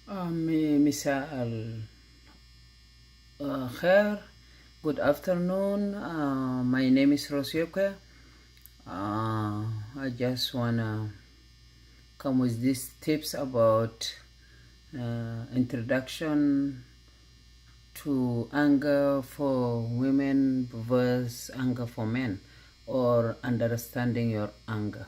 مساء الخير. Good afternoon. My name is Rosioke. I just wanna come with these tips about introduction to anger for women versus anger for men, or understanding your anger.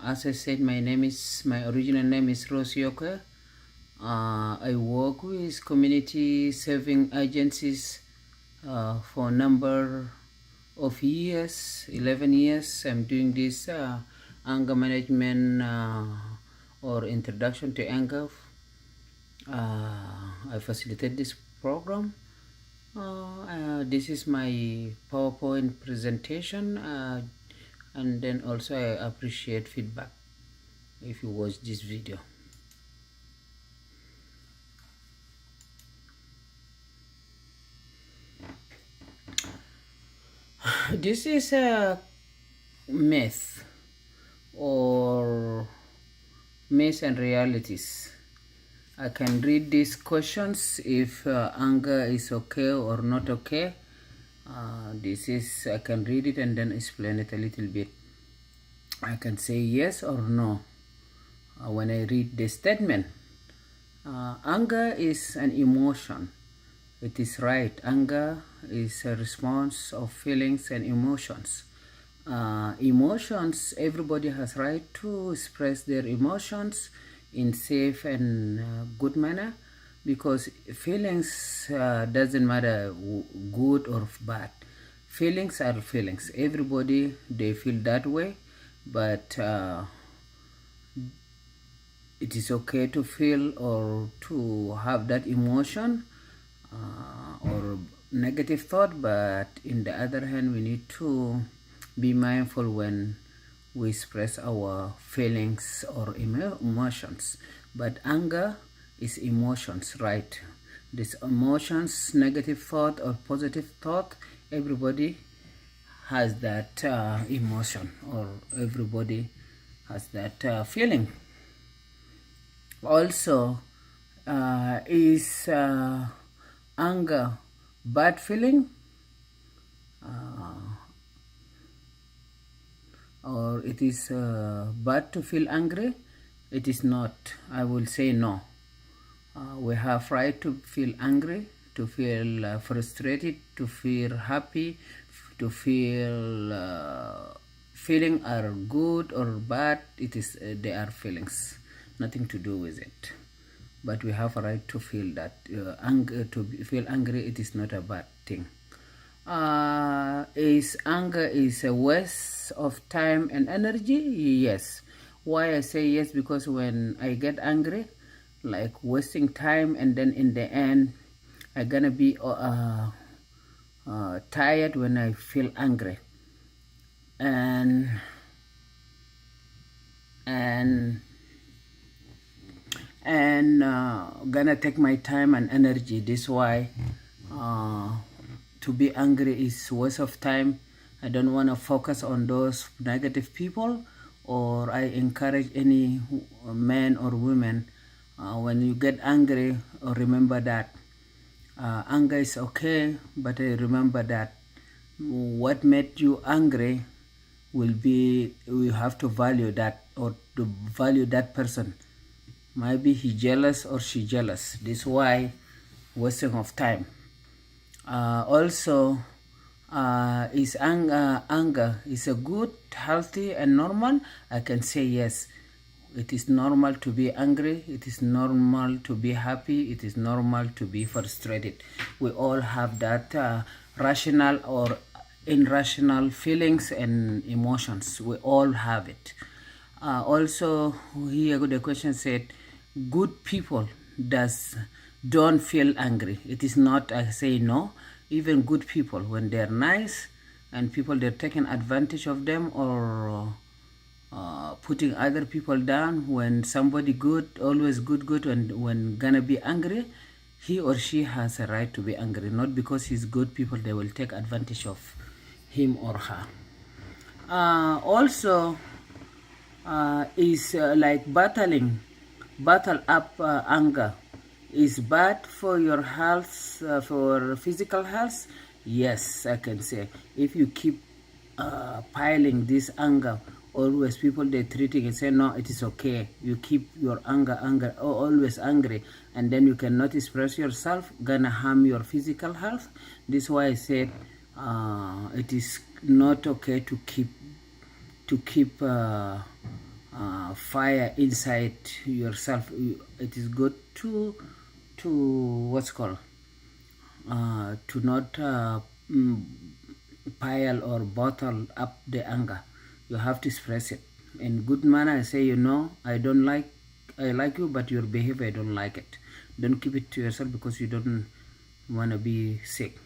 As I said, my original name is Rosioke. I work with community serving agencies for a number of years, 11 years. I'm doing this anger management or introduction to anger. I facilitate this program. This is my PowerPoint presentation, and then also I appreciate feedback if you watch this video. This is a myth or myths and realities. I can read these questions if anger is okay or not okay. I can read it and then explain it a little bit. I can say yes or no when I read the statement. Anger is an emotion. It is right. Anger is a response of feelings and emotions. Emotions, everybody has right to express their emotions in safe and good manner, because feelings doesn't matter good or bad. Feelings are feelings. Everybody, they feel that way, but it is okay to feel or to have that emotion or negative thought, but in the other hand, we need to be mindful when we express our feelings or emotions. But anger is emotions, right? These emotions, negative thought or positive thought, everybody has that emotion, or everybody has that feeling. Also, is anger bad feeling? Or it is bad to feel angry? It is not. I will say no. We have right to feel angry, to feel frustrated, to feel happy, to feel feeling are good or bad. It is they are feelings, nothing to do with it. But we have a right to feel that anger. To feel angry, it is not a bad thing. Is anger is a waste of time and energy? Yes. Why I say yes? Because when I get angry, like wasting time, and then in the end I'm gonna be tired when I feel angry, and gonna take my time and energy. This is why to be angry is waste of time. I don't want to focus on those negative people, or I encourage any man or women, when you get angry, remember that anger is okay, but remember that what made you angry we have to value that, or to value that person. Maybe he jealous or she jealous. This is why wasting of time. Also, is anger is a good, healthy and normal? I can say yes. It is normal to be angry. It is normal to be happy. It is normal to be frustrated. We all have that rational or irrational feelings and emotions. We all have it. Also, here the question said, good people don't feel angry. It is not, I say no. Even good people, when they're nice and people they're taking advantage of them, or putting other people down, when somebody good, always good, and when gonna be angry, he or she has a right to be angry. Not because he's good people, they will take advantage of him or her. Also is like battle up anger is bad for your health, for physical health. Yes, I can say if you keep piling this anger, always people they treating and say no, it is okay. You keep your anger, always angry, and then you cannot express yourself, gonna harm your physical health. This is why I said it is not okay to keep fire inside yourself. It is good to what's called to not pile or bottle up the anger. You have to express it in good manner and say, I like you, but your behavior I don't like it. Don't keep it to yourself because you don't want to be sick.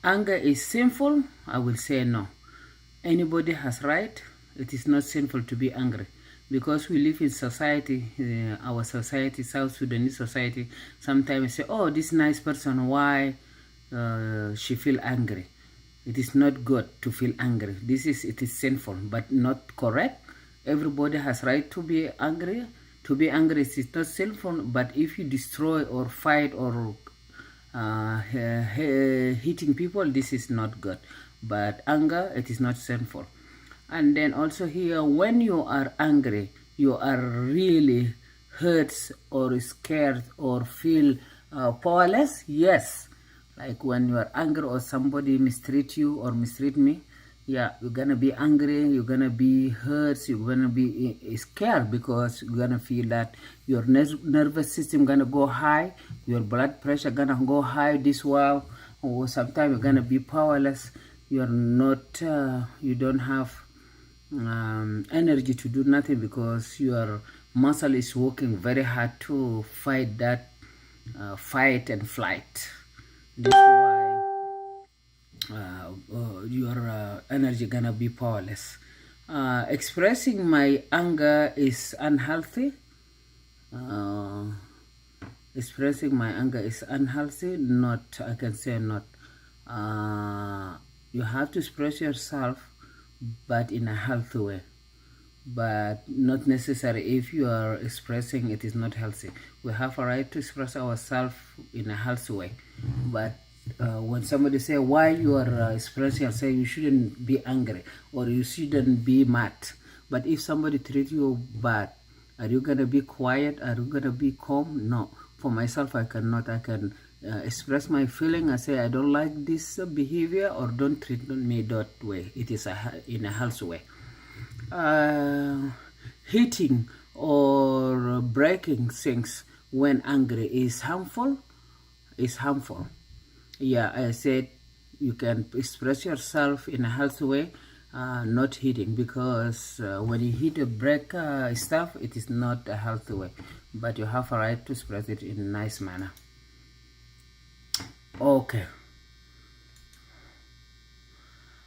Anger is sinful. I will say no. Anybody has right. It is not sinful to be angry, because we live in society, our society, South Sudanese society. Sometimes say, oh, this nice person, why she feel angry? It is not good to feel angry. It is sinful, but not correct. Everybody has right to be angry. To be angry is not sinful, but if you destroy or fight or hitting people, this is not good. But anger, it is not sinful. And then also here, when you are angry, you are really hurt or scared or feel powerless. Yes, like when you are angry or somebody mistreat you or mistreat me, yeah, you're gonna be angry, you're gonna be hurt, you're gonna be scared, because you're gonna feel that your nervous system gonna go high, your blood pressure gonna go high this while, or sometimes you're gonna be powerless. You're not, you don't have energy to do nothing, because your muscle is working very hard to fight that fight and flight. This is why your energy gonna be powerless. Expressing my anger is unhealthy. Expressing my anger is unhealthy. Not, I can say not. You have to express yourself, but in a healthy way, but not necessary if you are expressing it is not healthy. We have a right to express ourselves in a healthy way, but when somebody say why you are expressing yourself, you shouldn't be angry or you shouldn't be mad. But if somebody treats you bad, are you gonna be quiet? Are you gonna be calm? No. For myself, I cannot. I can express my feeling. I say I don't like this behavior, or don't treat me that way. It is in a healthy way. Hitting or breaking things when angry is harmful. Yeah, I said you can express yourself in a healthy way, not hitting, because when you hit or break stuff, it is not a healthy way. But you have a right to express it in a nice manner. Okay.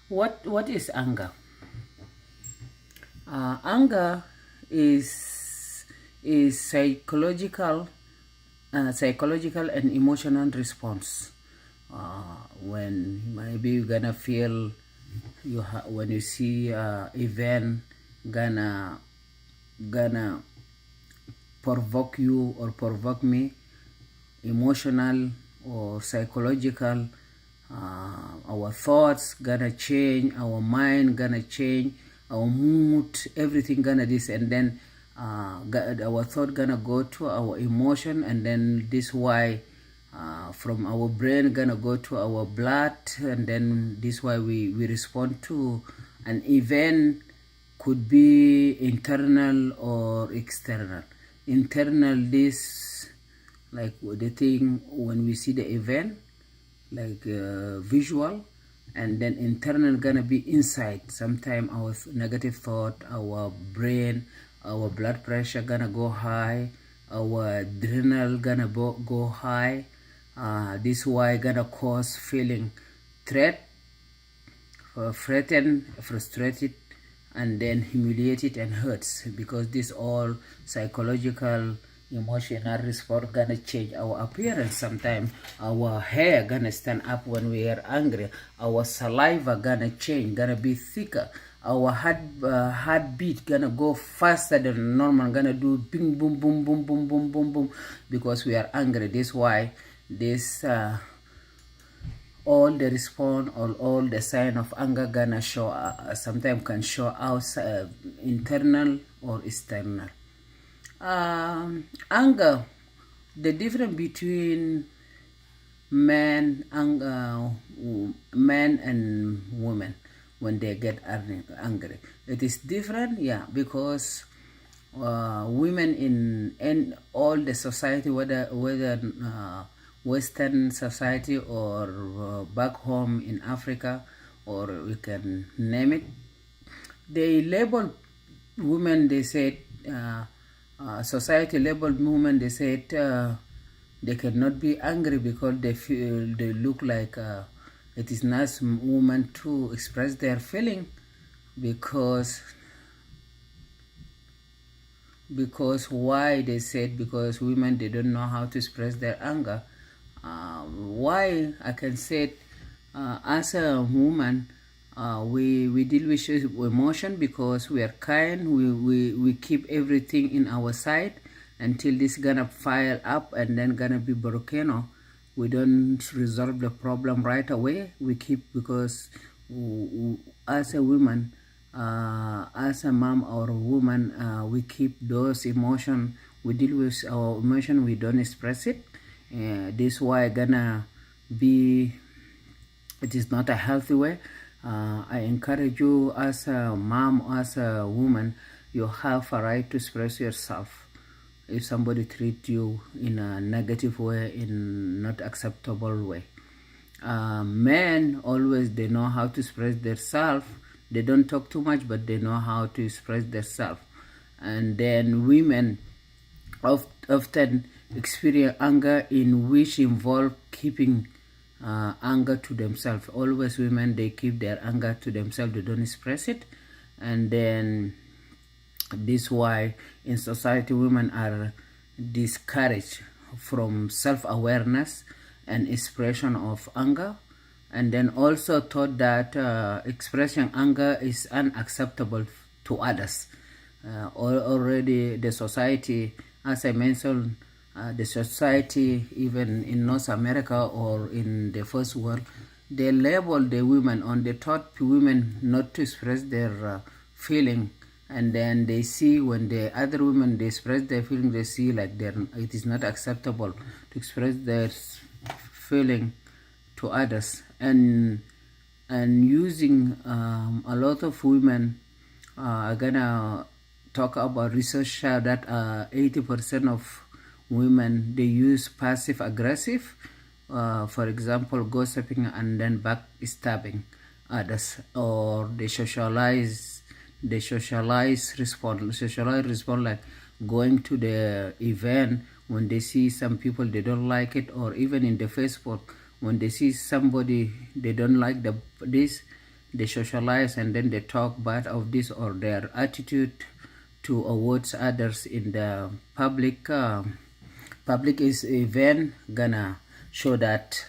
What is anger? Anger is psychological and emotional response. When maybe you're gonna feel when you see event gonna provoke you or provoke me, emotional or psychological, our thoughts gonna change, our mind gonna change, our mood, everything gonna this, and then our thought gonna go to our emotion, and then this why from our brain gonna go to our blood, and then this why we respond to an event. Could be internal or external. Internal, this like the thing when we see the event, like visual, and then internal gonna be inside. Sometimes our negative thought, our brain, our blood pressure gonna go high, our adrenal gonna go high. This why gonna cause feeling threat, threatened, frustrated, and then humiliated and hurts, because this all psychological emotional response gonna change our appearance. Sometimes our hair gonna stand up when we are angry, our saliva gonna change, gonna be thicker, our heartbeat gonna go faster than normal, gonna do bing boom boom boom boom boom boom boom, because we are angry. This why this all the response or all the sign of anger gonna show, sometimes can show out internal or external. Anger, the difference between men and women when they get angry, it is different, yeah, because women in all the society, whether Western society or back home in Africa, or we can name it, they label women, they said, society labeled women, they said they cannot be angry because they feel, they look like it is nice women to express their feeling, because why they said, because women, they don't know how to express their anger. Why I can say as a woman, we deal with emotion because we are kind, we keep everything in our side until this gonna file up and then gonna be volcano. We don't resolve the problem right away. We keep, because as a woman, as a mom or a woman, we keep those emotion, we deal with our emotion, we don't express it. This why gonna be, it is not a healthy way. I encourage you as a mom, as a woman, you have a right to express yourself. If somebody treats you in a negative way, in not acceptable way, men always, they know how to express themselves. They don't talk too much, but they know how to express themselves. And then women often experience anger in which involve keeping anger to themselves. Always women, they keep their anger to themselves, they don't express it. And then this why in society women are discouraged from self-awareness and expression of anger, and then also thought that expressing anger is unacceptable to others. Already the society, as I mentioned, the society even in North America or in the first world, they label the women on, they taught women not to express their feeling. And then they see when the other women, they express their feeling, they see like it is not acceptable to express their feeling to others. And using a lot of women are gonna talk about research that 80% of women, they use passive aggressive, for example, gossiping and then backstabbing others, or they socialize respond like going to the event when they see some people they don't like it, or even in the Facebook when they see somebody they don't like this, they socialize and then they talk bad of this, or their attitude towards others in the public is event gonna show that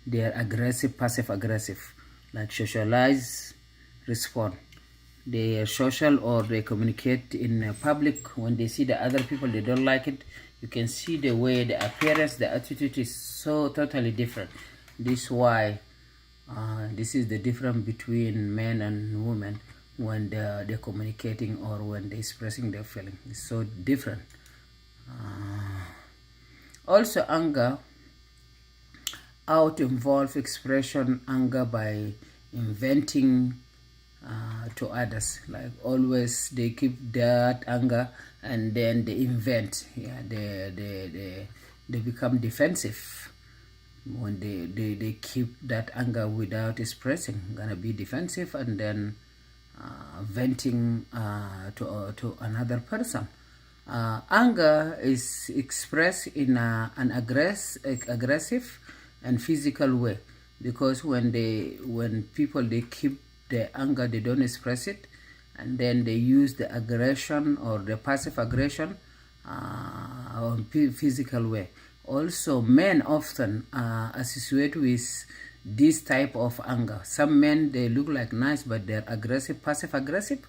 they are aggressive, passive aggressive, like socialize respond. They are social, or they communicate in public when they see the other people they don't like it. You can see the way, the appearance, the attitude is so totally different. This why this is the difference between men and women when they're communicating or when they're expressing their feeling. It's so different. Also, anger out involve expression anger by inventing to others, like always they keep that anger and then they invent, yeah, they become defensive when they keep that anger without expressing, gonna be defensive and then venting to another person. Anger is expressed in an aggressive and physical way, because when people they keep the anger, they don't express it, and then they use the aggression or the passive aggression on physical way. Also, men often associate with this type of anger. Some men, they look like nice, but they're aggressive, passive aggressive,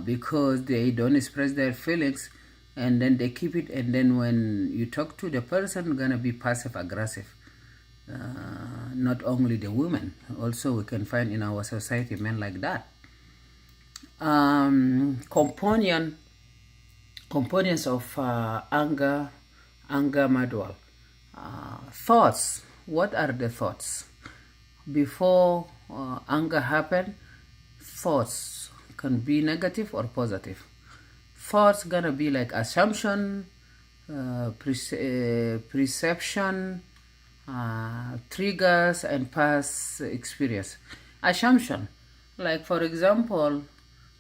because they don't express their feelings, and then they keep it, and then when you talk to the person, gonna be passive aggressive. Not only the women, also we can find in our society men like that. Components of anger manual. Thoughts. What are the thoughts? Before anger happen, thoughts can be negative or positive. Thoughts gonna be like assumption, perception, triggers, and past experience. Assumption, like for example,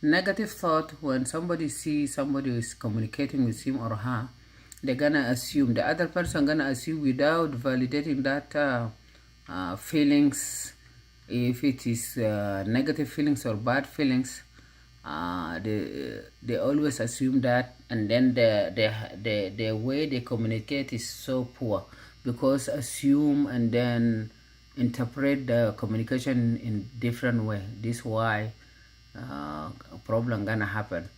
negative thought, when somebody sees somebody is communicating with him or her, they're gonna assume, the other person gonna assume without validating that feelings, if it is negative feelings or bad feelings. They always assume that, and then the way they communicate is so poor, because assume and then interpret the communication in different way. This why a problem gonna happen.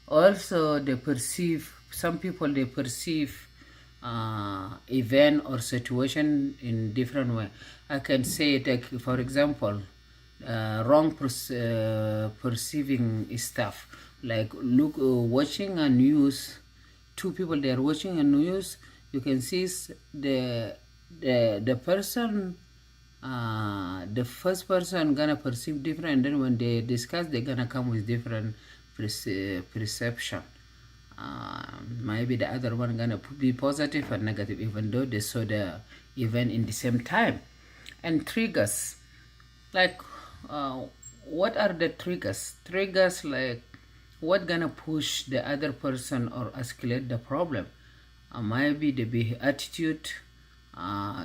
Also, they perceive, some people, they perceive event or situation in different way. I can say, like for example, wrong perceiving stuff, like look, watching a news. Two people, they are watching a news. You can see the person, the first person gonna perceive different, and then when they discuss, they're gonna come with different perception. Maybe the other one gonna be positive and negative, even though they saw the event in the same time. And triggers, like what are the triggers? Triggers, like what gonna push the other person or escalate the problem? Maybe the attitude,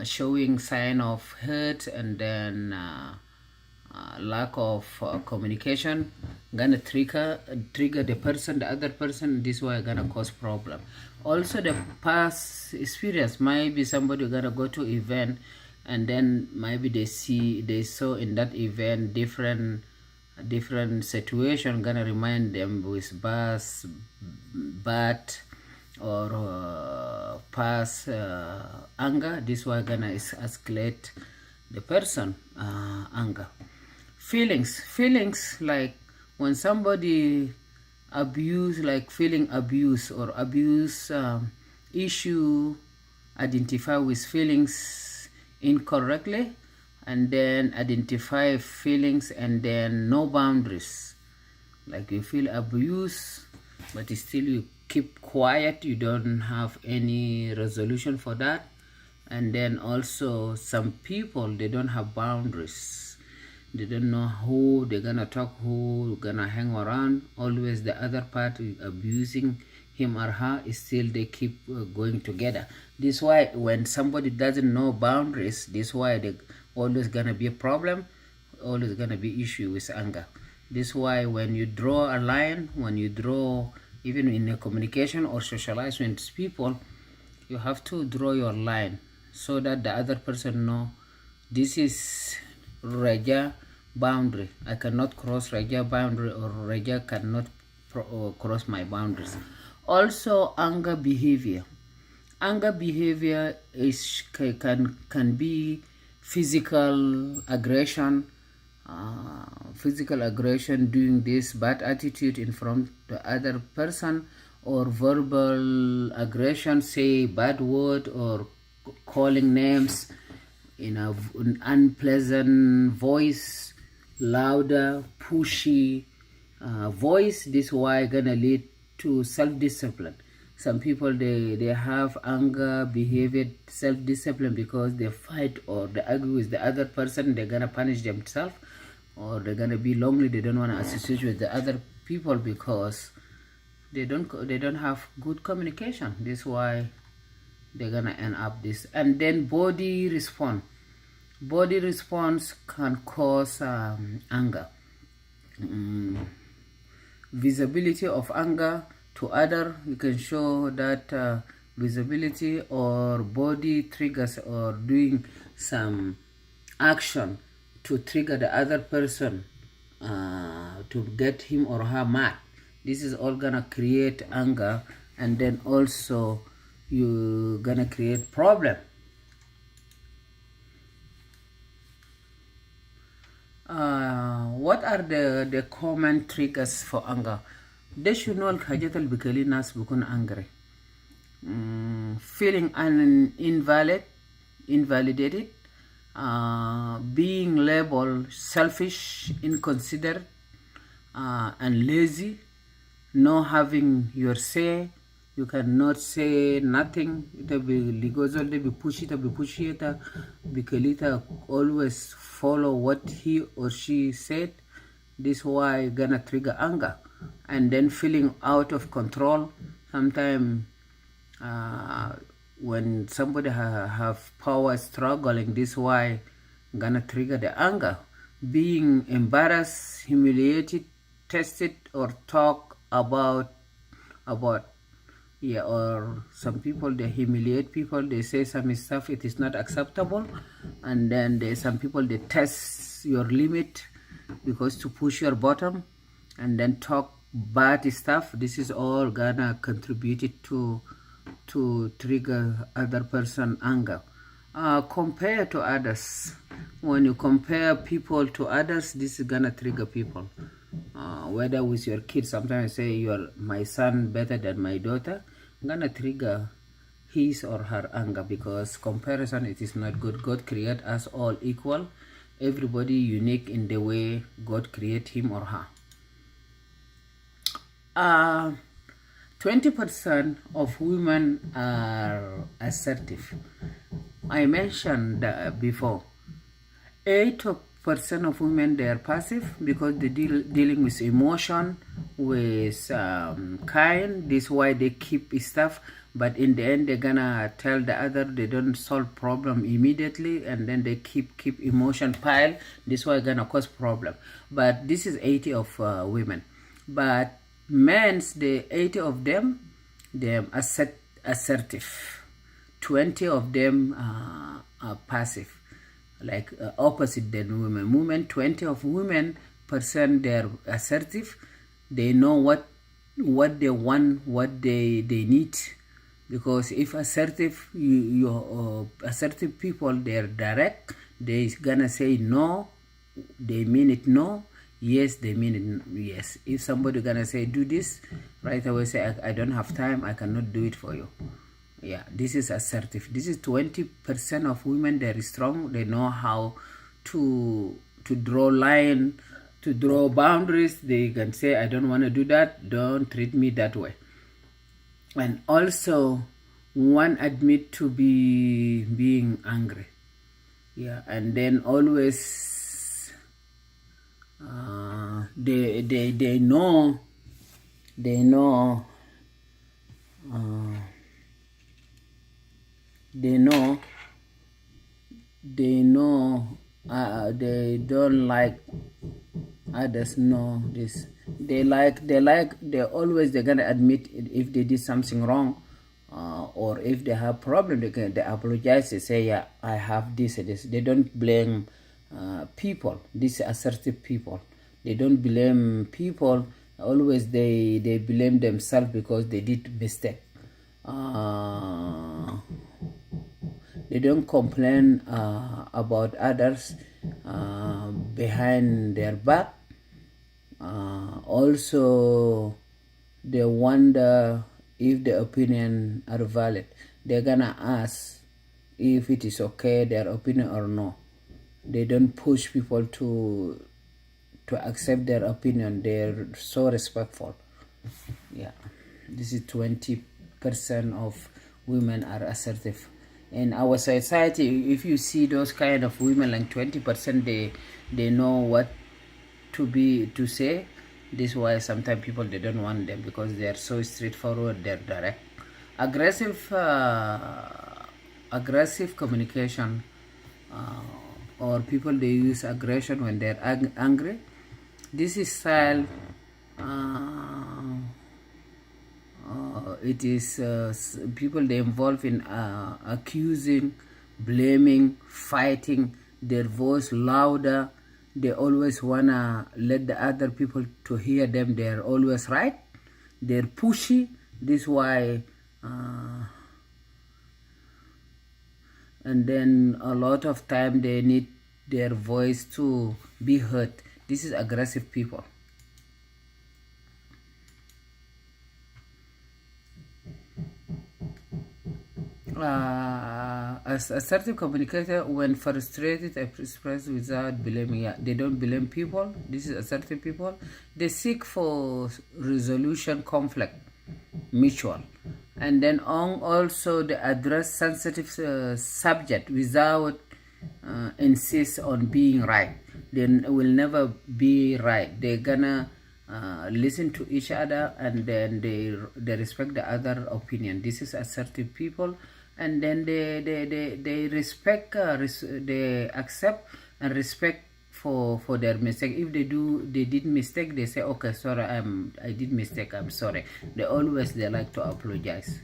showing sign of hurt, and then lack of communication, gonna trigger the person, the other person. This way gonna cause problem. Also, the past experience, maybe somebody gonna go to event, and then maybe they saw in that event different situation, gonna remind them with bad or past anger. This way gonna escalate the person anger. Feelings, like when somebody abuse, like feeling abuse or abuse issue, identify with feelings incorrectly, and then identify feelings, and then no boundaries. Like you feel abuse, but still you keep quiet, you don't have any resolution for that. And then also some people, they don't have boundaries. They don't know who they're gonna talk, who gonna hang around. Always the other party abusing him or her, still they keep going together. This why when somebody doesn't know boundaries, this why they always gonna be a problem, always gonna be issue with anger. This why when you draw a line, when you draw even in a communication or socialize with people, you have to draw your line so that the other person know this is Raja boundary. I cannot cross Raja boundary, or Raja cannot cross my boundaries. Also, anger behavior. Anger behavior is can be physical aggression, doing this bad attitude in front of the other person, or verbal aggression, say bad word or calling names in an unpleasant voice, louder, pushy voice. This why gonna lead to self-discipline. Some people, they have anger behavior, self-discipline, because they fight or they argue with the other person, they're gonna punish themselves, or they're gonna be lonely, they don't want to associate with the other people because they don't have good communication. This is why they're gonna end up this. And then body response can cause anger. Visibility of anger to other, you can show that visibility or body triggers, or doing some action to trigger the other person to get him or her mad. This is all gonna create anger, and then also you gonna create problem. What are the common triggers for anger? ده شنو الحاجات اللي بيخلي الناس بيكون angry. Feeling invalidated, being labeled selfish, inconsiderate, and lazy, not having your say. You cannot say nothing. Ita ligozol de be push it, bikelita always follow what he or she said. This why gonna trigger anger, and then feeling out of control. Sometimes when somebody have power struggling, this why gonna trigger the anger. Being embarrassed, humiliated, tested, or talk about yeah, or some people they humiliate people, they say some stuff it is not acceptable, and then there's some people they test your limit because to push your bottom, and then talk bad stuff. This is all gonna contribute to trigger other person anger. Compare to others. When you compare people to others, this is gonna trigger people. Whether with your kids, sometimes say you're my son better than my daughter, gonna trigger his or her anger, because comparison it is not good. God create us all equal, everybody unique in the way God create him or her. 20% of women are assertive. I mentioned that before. 8% of women they are passive because they dealing with emotion, with kind. This is why they keep stuff, but in the end they're gonna tell the other they don't solve problem immediately, and then they keep emotion pile. This is why gonna cause problem. But this is 80 of women, but men's the 80 of them they're assertive, 20 of them are passive, like opposite than women. Women, 20 of women percent they're assertive. They know what they want, what they need, because if assertive assertive people they're direct. They gonna say no, they mean it no. Yes, they mean it yes. If somebody gonna say do this, right away say I don't have time, I cannot do it for you. Yeah, this is assertive. This is 20% of women. They're strong. They know how to draw line, to draw boundaries. They can say I don't want to do that, don't treat me that way. And also one admit to being angry. Yeah, and then always they know they don't like others know this. They always they're gonna admit if they did something wrong, or if they have problem they apologize. They say yeah, I have this and this. They don't blame people. These assertive people, they don't blame people. Always they blame themselves because they did mistake. They don't complain about others behind their back. Also they wonder if the opinion are valid. They're gonna ask if it is okay their opinion or no. They don't push people to accept their opinion. They're so respectful. Yeah, this is 20% of women are assertive. In our society, if you see those kind of women, like 20%, they know what to say. This is why sometimes people they don't want them, because they are so straightforward, they're direct. Aggressive communication, or people they use aggression when they're angry. This is style. It is people they involve in accusing, blaming, fighting. their voice louder. They always wanna let the other people to hear them. They're always right. They're pushy. This is why and then a lot of time they need their voice to be heard. This is aggressive people. As assertive communicator, when frustrated, express without blaming. Yeah, they don't blame people. This is assertive people. They seek for resolution conflict, mutual, and then also they address sensitive subject without insist on being right. They will never be right. They're gonna listen to each other, and then they respect the other opinion. This is assertive people. And then they respect, they accept and respect for their mistake. If they did mistake, they say, okay, sorry, I did mistake, I'm sorry. They like to apologize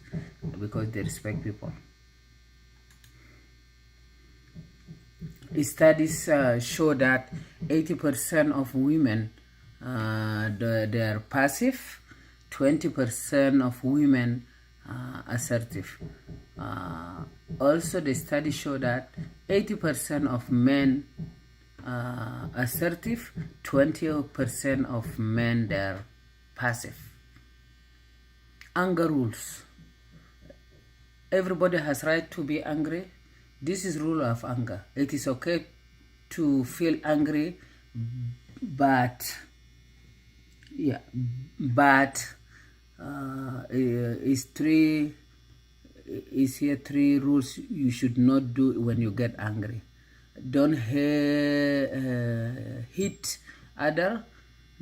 because they respect people. Studies show that 80% of women they are passive, 20% of women assertive. Also, the study show that 80% of men assertive, 20% of men they're passive. Anger rules. Everybody has right to be angry. This is rule of anger. It is okay to feel angry, but is here three rules you should not do when you get angry. Don't hit other,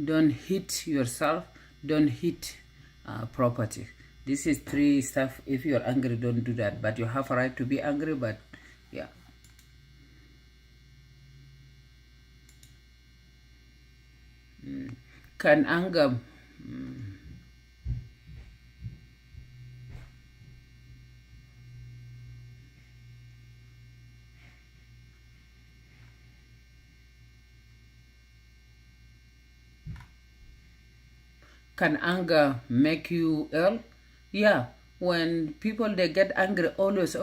don't hit yourself, don't hit property. This is three stuff. If you're angry, don't do that. But you have a right to be angry. But yeah. Can anger Can anger make you ill? Yeah. When people they get angry, always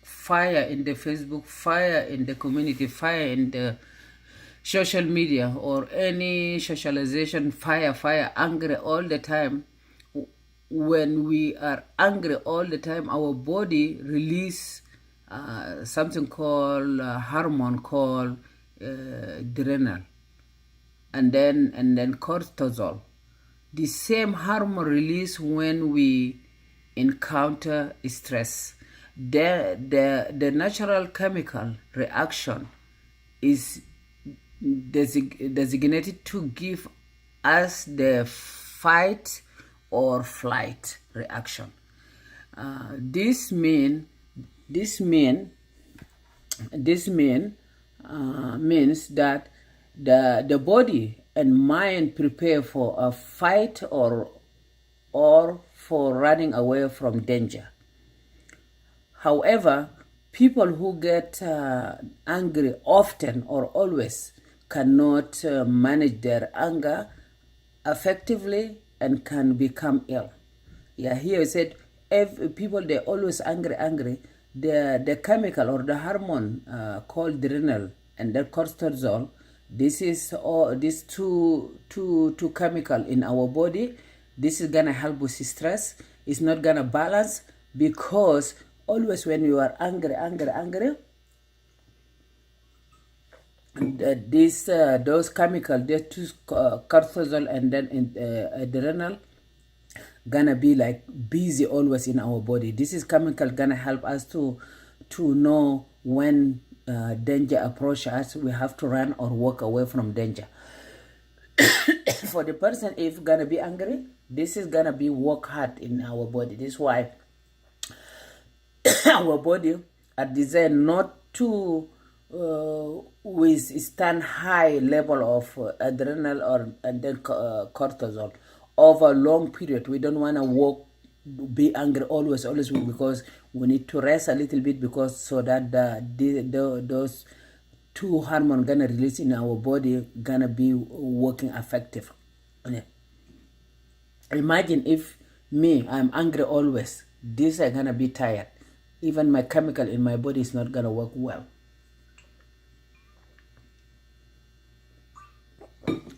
fire in the Facebook, fire in the community, fire in the social media or any socialization, fire, angry all the time. When we are angry all the time, our body release something called hormone called adrenal, and then cortisol. The same hormone release when we encounter stress. The natural chemical reaction is designated to give us the fight or flight reaction. This means that the body and mind prepare for a fight or for running away from danger. However, people who get angry often or always cannot manage their anger effectively and can become ill. Yeah, here it said if people they always angry, the chemical or the hormone called adrenal and the cortisol. This is these two chemical in our body. This is gonna help with stress. It's not gonna balance because always when you are angry, those chemicals, the two cortisol and then adrenal, gonna be like busy always in our body. This is chemical gonna help us to know when danger approach us, we have to run or walk away from danger. For the person if gonna be angry, this is gonna be work hard in our body. This is why our body are designed not to withstand high level of adrenal and then cortisol over a long period. We don't want to be angry always because we need to rest a little bit because so that those two hormone gonna release in our body gonna be working effective. Okay. Imagine if me, I'm angry always. This are gonna be tired. Even my chemical in my body is not gonna work well.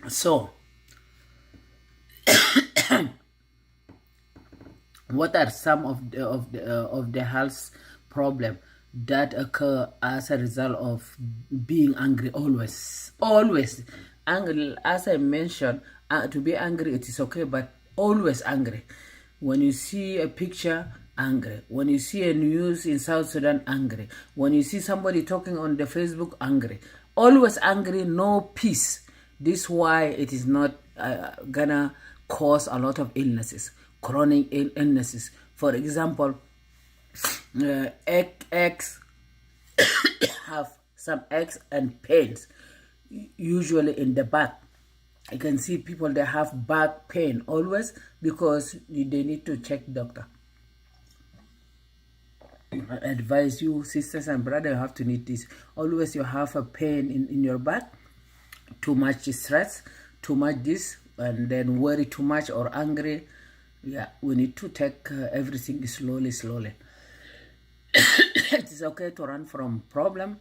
So, what are some of the health problem that occur as a result of being angry always? Always angry. As I mentioned, to be angry it is okay, but always angry. When you see a picture, angry. When you see a news in South Sudan, angry. When you see somebody talking on the Facebook, angry. Always angry, no peace. This is why it is not gonna cause a lot of illnesses, chronic illnesses. For example, eggs have some aches and pains, usually in the back. I can see people that have back pain always because they need to check doctor. I advise you, sisters and brothers, you have to need this. Always you have a pain in your back, too much stress, too much this, and then worry too much or angry. Yeah, we need to take everything slowly. It is okay to run from problem,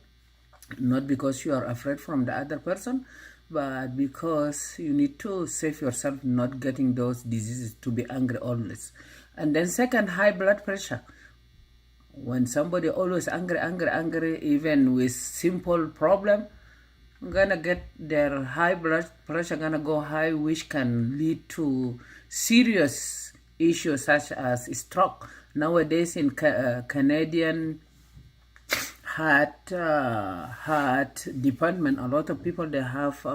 not because you are afraid from the other person, but because you need to save yourself not getting those diseases, to be angry always. And then second, high blood pressure. When somebody always angry, even with simple problem, gonna get their high blood pressure gonna go high, which can lead to serious issues such as stroke. Nowadays in Canadian heart department, a lot of people they have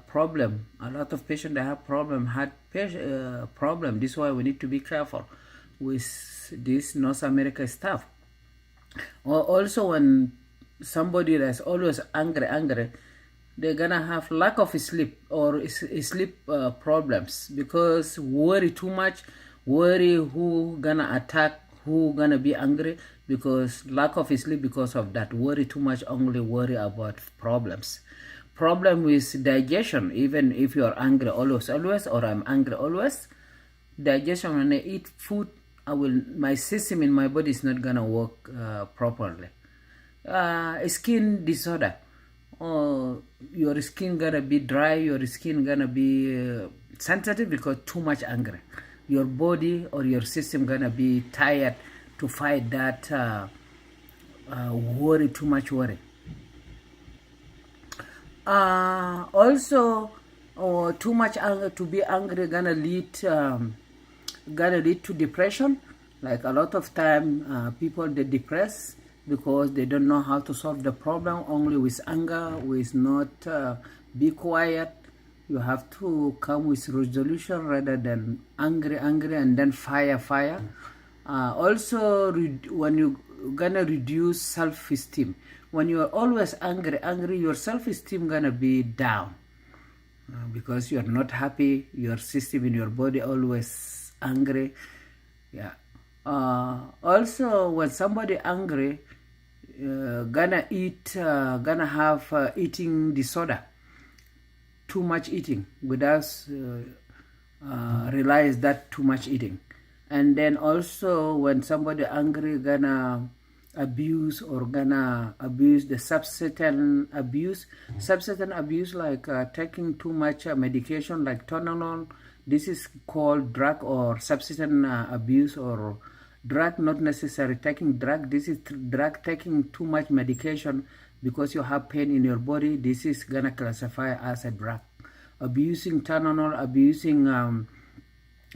problem. A lot of patients they have heart problem. This is why we need to be careful with this North America stuff. Also, when somebody that's always angry, they're gonna have lack of sleep or sleep problems because worry too much, worry who gonna attack, who gonna be angry, because lack of sleep. Because of that, worry too much, only worry about problems. Problem with digestion. Even if you are angry always, or I'm angry always, digestion, when I eat food, my system in my body is not gonna work properly. Skin disorder. Your skin gonna be dry, your skin gonna be sensitive because too much angry. Your body or your system gonna be tired to fight that worry, too much worry. Also, too much anger, to be angry, gonna lead to depression. Like a lot of time, people they depress because they don't know how to solve the problem. Only with anger, with not be quiet. You have to come with resolution rather than angry and then fire. Also, when you gonna reduce self-esteem. When you are always angry, your self-esteem gonna be down because you are not happy. Your system in your body always angry. Yeah. Also, when somebody angry, gonna have eating disorder. Too much eating without realize that too much eating. And then also when somebody angry, gonna abuse the substance abuse, like taking too much medication like Tylenol. This is called drug or substance abuse, or drug not necessary taking drug. This is drug taking too much medication because you have pain in your body. This is gonna classify as a drug. Abusing Tylenol, abusing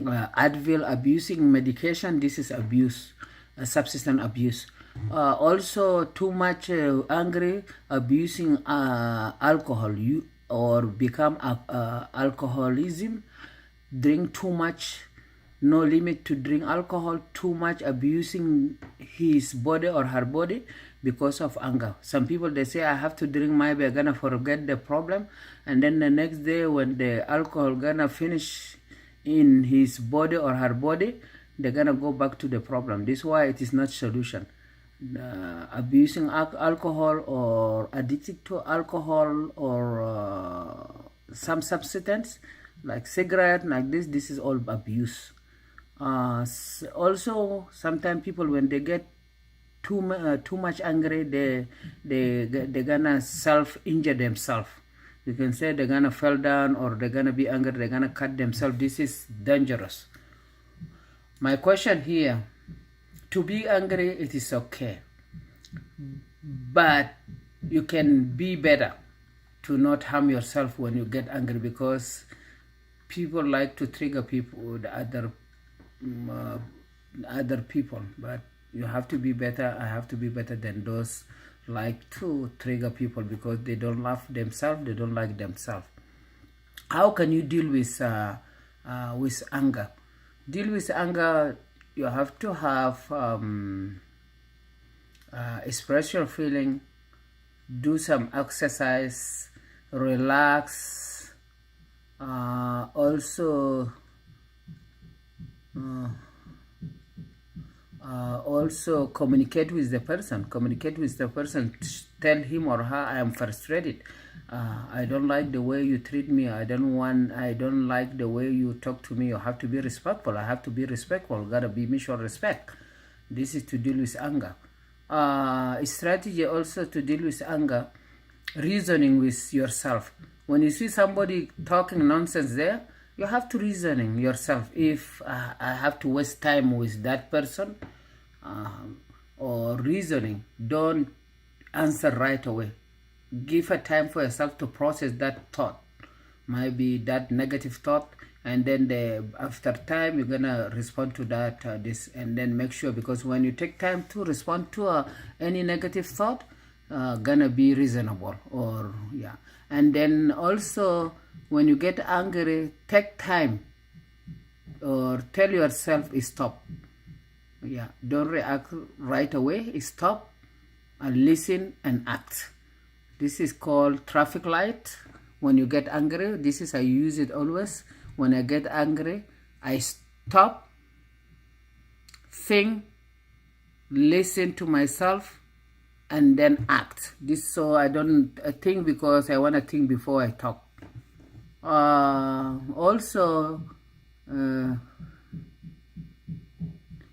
Advil, abusing medication, this is abuse, substance abuse. Also too much angry, abusing alcohol, or become alcoholism, drink too much, no limit to drink alcohol, too much abusing his body or her body because of anger. Some people they say, I have to drink, maybe I'm gonna forget the problem, and then the next day when the alcohol gonna finish in his body or her body, they're gonna go back to the problem. This is why it is not solution. abusing alcohol or addicted to alcohol or some substance like cigarette, like this is all abuse. Also, sometimes people, when they get too much angry, they're gonna self-injure themselves. You can say they're gonna fall down, or they're gonna be angry, they're gonna cut themselves. This is dangerous. My question here, to be angry, it is okay, but you can be better to not harm yourself when you get angry, because people like to trigger people, the other people, but you have to be better. I have to be better than those like to trigger people because they don't love themselves, they don't like themselves. How can you deal with anger? Deal with anger, you have to have express your feeling, do some exercise, relax, also communicate with the person. Tell him or her, I am frustrated. I don't like the way you treat me. I don't like the way you talk to me. You have to be respectful. I have to be respectful. Gotta be mutual respect. This is to deal with anger. Strategy also to deal with anger, reasoning with yourself. When you see somebody talking nonsense there, you have to reasoning yourself. If I have to waste time with that person, or reasoning, don't answer right away. Give a time for yourself to process that thought, maybe that negative thought, and then after time you're gonna respond to that and then make sure, because when you take time to respond to any negative thought, gonna be reasonable, or yeah. And then also, when you get angry, take time or tell yourself stop. Yeah, don't react right away. Stop and listen and act. This is called traffic light. When you get angry, this is, I use it always. When I get angry, I stop, think, listen to myself, and then act. This, so I don't think, because I want to think before I talk. Also,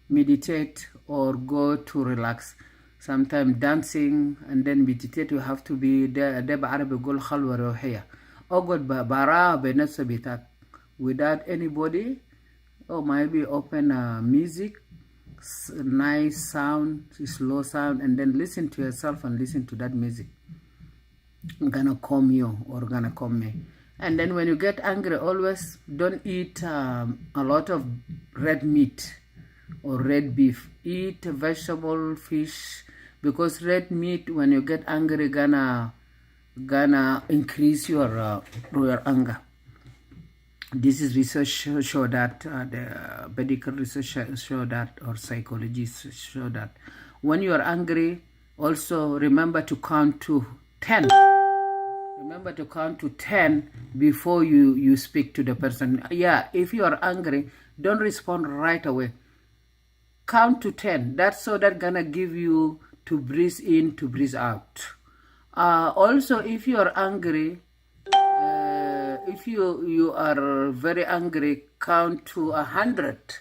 meditate or go to relax. Sometimes dancing and then meditate. You have to be there. Without anybody, or maybe open music, nice sound, slow sound, and then listen to yourself and listen to that music. Gonna calm you or gonna calm me. And then when you get angry, always don't eat a lot of red meat or red beef. Eat vegetable, fish, because red meat, when you get angry, gonna increase your anger. This is research show that, the medical research show that, or psychologists show that when you are angry, also remember to count to 10. Remember to count to 10 before you speak to the person. Yeah, if you are angry, don't respond right away. Count to 10. That's so that gonna give you to breathe in, to breathe out. Also, if you are angry, if you are very angry, count to 100.